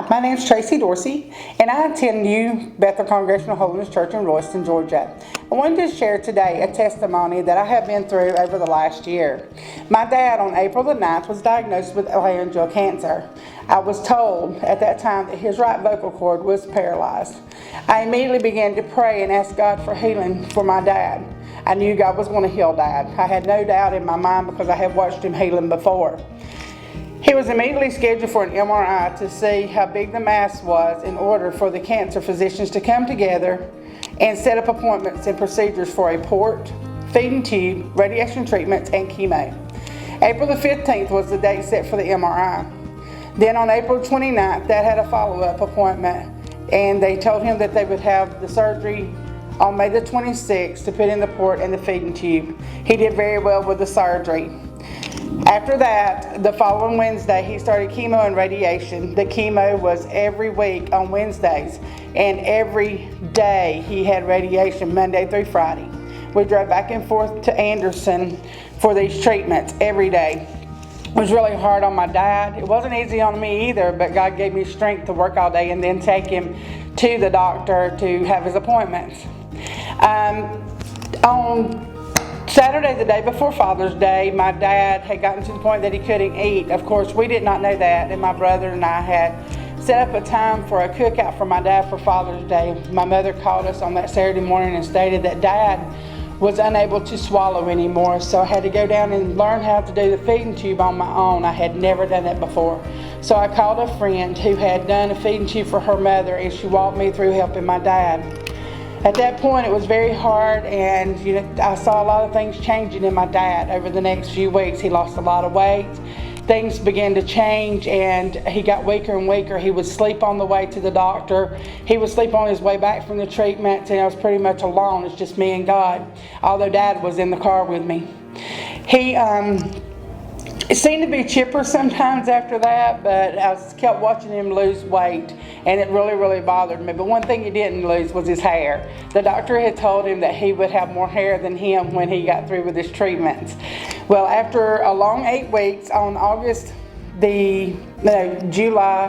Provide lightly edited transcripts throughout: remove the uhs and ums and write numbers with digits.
Hi, my name is Tracy Dorsey, and I attend New Bethel Congregational Holiness Church in Royston, Georgia. I wanted to share today a testimony that I have been through over the last year. My dad, on April the 9th, was diagnosed with laryngeal cancer. I was told at that time that his right vocal cord was paralyzed. I immediately began to pray and ask God for healing for my dad. I knew God was going to heal Dad. I had no doubt in my mind because I had watched him heal him before. He was immediately scheduled for an MRI to see how big the mass was in order for the cancer physicians to come together and set up appointments and procedures for a port, feeding tube, radiation treatments, and chemo. April the 15th was the date set for the MRI. Then on April 29th, Dad had a follow-up appointment, and they told him that they would have the surgery on May the 26th to put in the port and the feeding tube. He did very well with the surgery. After that, the following Wednesday, he started chemo and radiation. The chemo was every week on Wednesdays, and every day he had radiation, Monday through Friday. We drove back and forth to Anderson for these treatments every day. It was really hard on my dad. It wasn't easy on me either, but God gave me strength to work all day and then take him to the doctor to have his appointments. On Saturday, the day before Father's Day, my dad had gotten to the point that he couldn't eat. Of course, we did not know that, and my brother and I had set up a time for a cookout for my dad for Father's Day. My mother called us on that Saturday morning and stated that Dad was unable to swallow anymore, so I had to go down and learn how to do the feeding tube on my own. I had never done that before. So I called a friend who had done a feeding tube for her mother, and she walked me through helping my dad. At that point, it was very hard, and I saw a lot of things changing in my dad over the next few weeks. He lost a lot of weight. Things began to change, and he got weaker and weaker. He would sleep on the way to the doctor. He would sleep on his way back from the treatments, and I was pretty much alone. It's just me and God, although Dad was in the car with me. He it seemed to be chipper sometimes after that, but I kept watching him lose weight, and it really bothered me. But one thing he didn't lose was his hair. The doctor had told him that he would have more hair than him when he got through with his treatments. Well, after a long 8 weeks, on July,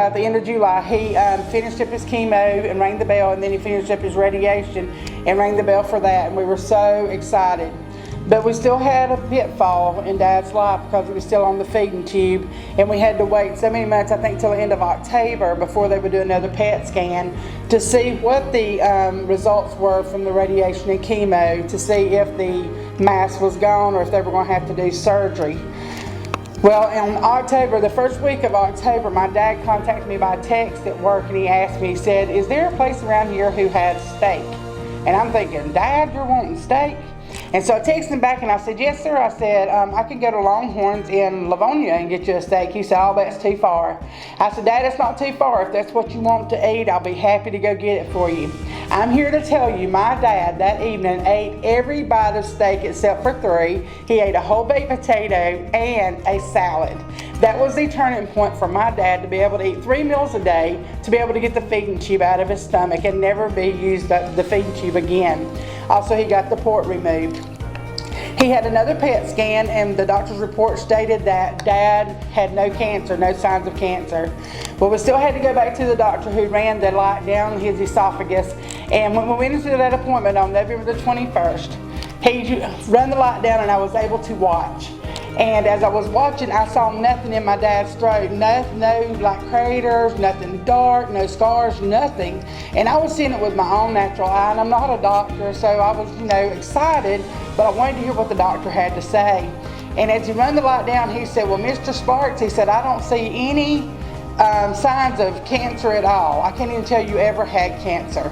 at the end of July, he finished up his chemo and rang the bell, and then he finished up his radiation and rang the bell for that, and we were so excited. But we still had a pitfall in Dad's life because he was still on the feeding tube, and we had to wait so many months, I think till the end of October, before they would do another PET scan to see what the results were from the radiation and chemo, to see if the mass was gone or if they were going to have to do surgery. Well, in October, the first week of October, my dad contacted me by text at work, and he asked me, he said, "Is there a place around here who has steak?" And I'm thinking, "Dad, you're wanting steak?" And so I texted him back and I said, "Yes, sir." I said, "I can go to Longhorns in Livonia and get you a steak." He said, "Oh, that's too far." I said, "Dad, it's not too far. If that's what you want to eat, I'll be happy to go get it for you." I'm here to tell you, my dad that evening ate every bite of steak except for 3. He ate a whole baked potato and a salad. That was the turning point for my dad to be able to eat 3 meals a day, to be able to get the feeding tube out of his stomach and never be used the feeding tube again. Also, he got the port removed. He had another PET scan, and the doctor's report stated that Dad had no cancer, no signs of cancer. Well, we still had to go back to the doctor who ran the light down his esophagus, and when we went into that appointment on November the 21st, he ran the light down and I was able to watch. And as I was watching, I saw nothing in my dad's throat, no like craters, nothing dark, no scars, nothing. And I was seeing it with my own natural eye, and I'm not a doctor, so I was, excited, but I wanted to hear what the doctor had to say. And as he ran the light down, he said, "Well, Mr. Sparks," he said, "I don't see any signs of cancer at all. I can't even tell you ever had cancer."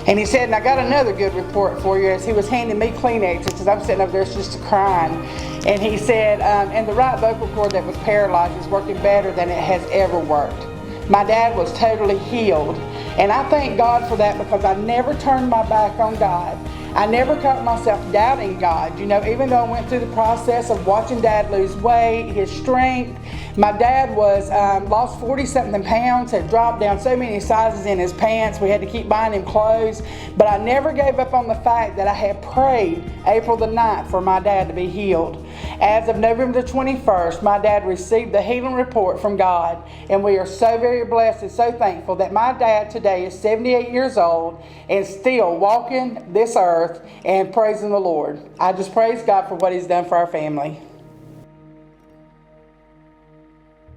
And he said, "And I got another good report for you," as he was handing me Kleenexes, because I'm sitting over there just crying. And he said, "And the right vocal cord that was paralyzed is working better than it has ever worked." My dad was totally healed. And I thank God for that, because I never turned my back on God. I never caught myself doubting God. Even though I went through the process of watching Dad lose weight, his strength. My dad was lost 40-something pounds, had dropped down so many sizes in his pants. We had to keep buying him clothes. But I never gave up on the fact that I had prayed April the 9th for my dad to be healed. As of November the 21st, my dad received the healing report from God, and we are so very blessed and so thankful that my dad today is 78 years old and still walking this earth and praising the Lord. I just praise God for what He's done for our family.